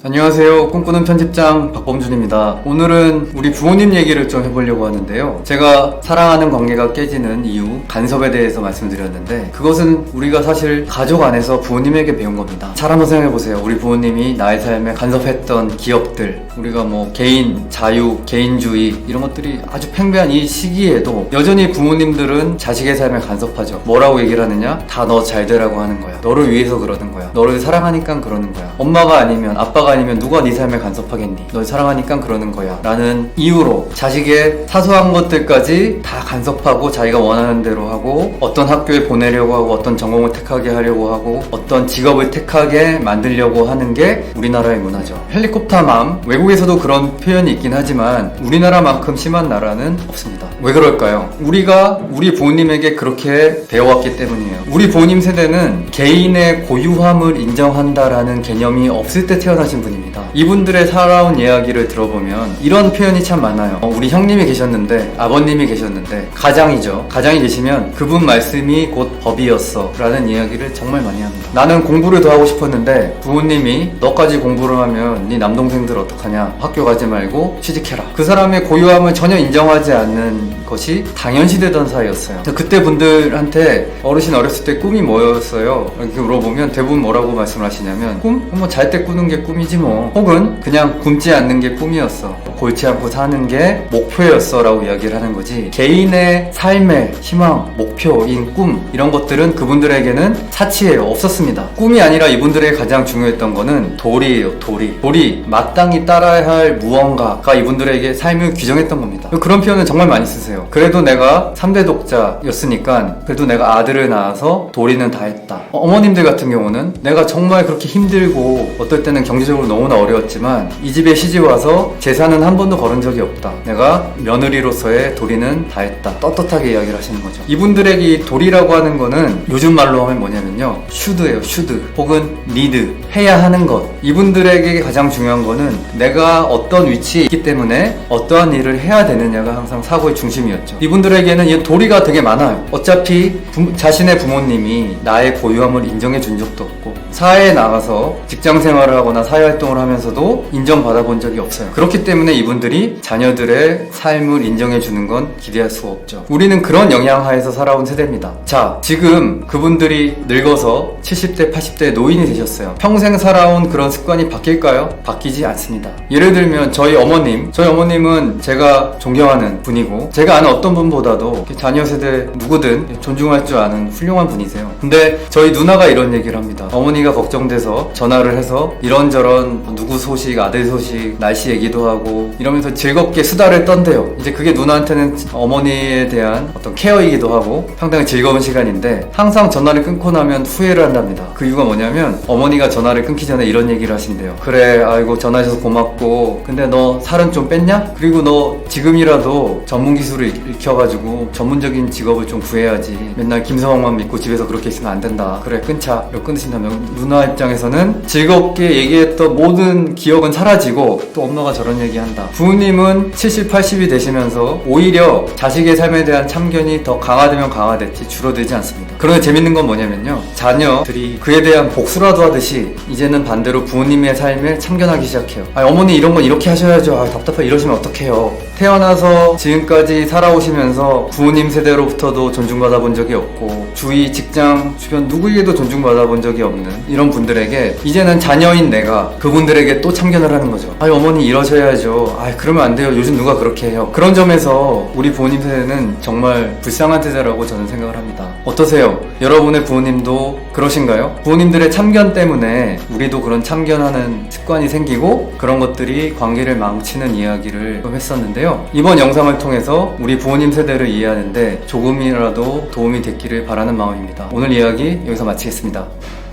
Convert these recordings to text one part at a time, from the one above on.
안녕하세요. 꿈꾸는 편집장 박범준입니다. 오늘은 우리 부모님 얘기를 좀 해보려고 하는데요. 제가 사랑하는 관계가 깨지는 이유, 간섭에 대해서 말씀드렸는데 그것은 우리가 사실 가족 안에서 부모님에게 배운 겁니다. 잘 한번 생각해보세요. 우리 부모님이 나의 삶에 간섭했던 기억들, 우리가 개인 자유, 개인주의 이런 것들이 아주 팽배한 이 시기에도 여전히 부모님들은 자식의 삶에 간섭하죠. 뭐라고 얘기를 하느냐? 다 너 잘 되라고 하는 거야. 너를 위해서 그러는 거야. 너를 사랑하니까 그러는 거야. 엄마가 아니면 아빠가 아니면 누가 네 삶에 간섭하겠니? 널 사랑하니까 그러는 거야 라는 이유로 자식의 사소한 것들까지 다 간섭하고 자기가 원하는 대로 하고 어떤 학교에 보내려고 하고 어떤 전공을 택하게 하려고 하고 어떤 직업을 택하게 만들려고 하는 게 우리나라의 문화죠. 헬리콥터맘, 외국에서도 그런 표현이 있긴 하지만 우리나라만큼 심한 나라는 없습니다. 왜 그럴까요? 우리가 우리 부모님에게 그렇게 배워왔기 때문이에요. 우리 부모님 세대는 개인의 고유함을 인정한다라는 개념이 없을 때 태어나신 분입니다. 이분들의 살아온 이야기를 들어보면 이런 표현이 참 많아요. 우리 형님이 계셨는데, 아버님이 계셨는데, 가장이죠. 가장이 계시면 그분 말씀이 곧 법이었어 라는 이야기를 정말 많이 합니다. 나는 공부를 더 하고 싶었는데 부모님이 너까지 공부를 하면 네 남동생들 어떡하냐, 학교 가지 말고 취직해라. 그 사람의 고유함을 전혀 인정하지 않는 것이 당연시되던 사이였어요. 그때 분들한테 어르신 어렸을 때 꿈이 뭐였어요? 이렇게 물어보면 대부분 뭐라고 말씀을 하시냐면 꿈? 잘 때 꾸는 게 꿈이지 뭐. 혹은 그냥 굶지 않는 게 꿈이었어. 골치 않고 사는 게 목표였어 라고 이야기를 하는 거지. 개인의 삶의 희망, 목표인 꿈 이런 것들은 그분들에게는 사치예요. 없었습니다. 꿈이 아니라 이분들에게 가장 중요했던 거는 도리예요. 도리. 마땅히 따라야 할 무언가가 이분들에게 삶을 규정했던 겁니다. 그런 표현을 정말 많이 쓰세요. 그래도 내가 3대 독자였으니까 그래도 내가 아들을 낳아서 도리는 다 했다. 어머님들 같은 경우는 내가 정말 그렇게 힘들고 어떨 때는 경제적으로 너무나 어려웠지만 이 집에 시집 와서 재산은 한 번도 걸은 적이 없다. 내가 며느리로서의 도리는 다 했다. 떳떳하게 이야기를 하시는 거죠. 이분들에게 이 도리라고 하는 거는 요즘 말로 하면 뭐냐면요, should예요. should 혹은 need, 해야 하는 것. 이분들에게 가장 중요한 거는 내가 어떤 위치에 있기 때문에 어떠한 일을 해야 되느냐가 항상 사고의 중심이었죠. 이분들에게는 이 도리가 되게 많아요. 어차피 자신의 부모님이 나의 고유함을 인정해 준 적도 없고 사회에 나가서 직장 생활을 하거나 사회활동을 하면서도 인정받아 본 적이 없어요. 그렇기 때문에 이분들이 자녀들의 삶을 인정해 주는 건 기대할 수가 없죠. 우리는 그런 영향하에서 살아온 세대입니다. 자, 지금 그분들이 늙어서 70대, 80대 노인이 되셨어요. 평생 살아온 그런 습관이 바뀔까요? 바뀌지 않습니다. 예를 들면 저희 어머님은 제가 존경하는 분이고 제가 아는 어떤 분보다도 자녀 세대 누구든 존중할 줄 아는 훌륭한 분이세요. 근데 저희 누나가 이런 얘기를 합니다. 어머니가 걱정돼서 전화를 해서 이런저런 누구 소식, 아들 소식, 날씨 얘기도 하고 이러면서 즐겁게 수다를 떤대요. 이제 그게 누나한테는 어머니에 대한 어떤 케어이기도 하고 상당히 즐거운 시간인데 항상 전화를 끊고 나면 후회를 한답니다. 그 이유가 뭐냐면 어머니가 전화를 끊기 전에 이런 얘기를 하신대요. 그래, 아이고 전화해줘서 고맙고 근데 너 살은 좀 뺐냐? 그리고 너 지금이라도 전문 기술을 익혀가지고 전문적인 직업을 좀 구해야지. 맨날 김서방만 믿고 집에서 그렇게 있으면 안 된다. 그래, 끊자. 이러고 끊으신다면 누나 입장에서는 즐겁게 얘기했던 모든 기억은 사라지고 또 엄마가 저런 얘기한다. 부모님은 70, 80이 되시면서 오히려 자식의 삶에 대한 참견이 더 강화되면 강화됐지 줄어들지 않습니다. 그런데 재밌는 건 뭐냐면요, 자녀들이 그에 대한 복수라도 하듯이 이제는 반대로 부모님의 삶에 참견하기 시작해요. 어머니 이런 건 이렇게 하셔야죠. 답답해 이러시면 어떡해요. 태어나서 지금까지 살아오시면서 부모님 세대로부터도 존중받아 본 적이 없고 주위, 직장, 주변 누구에게도 존중받아 본 적이 없는 이런 분들에게 이제는 자녀인 내가 그분들에게 또 참견을 하는 거죠. 어머니 이러셔야죠. 그러면 안 돼요. 요즘 누가 그렇게 해요. 그런 점에서 우리 부모님 세대는 정말 불쌍한 세대라고 저는 생각을 합니다. 어떠세요? 여러분의 부모님도 그러신가요? 부모님들의 참견 때문에 우리도 그런 참견하는 습관이 생기고 그런 것들이 관계를 망치는 이야기를 했었는데요. 이번 영상을 통해서 우리 부모님 세대를 이해하는데 조금이라도 도움이 됐기를 바라는 마음입니다. 오늘 이야기 여기서 마치겠습니다.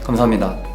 감사합니다.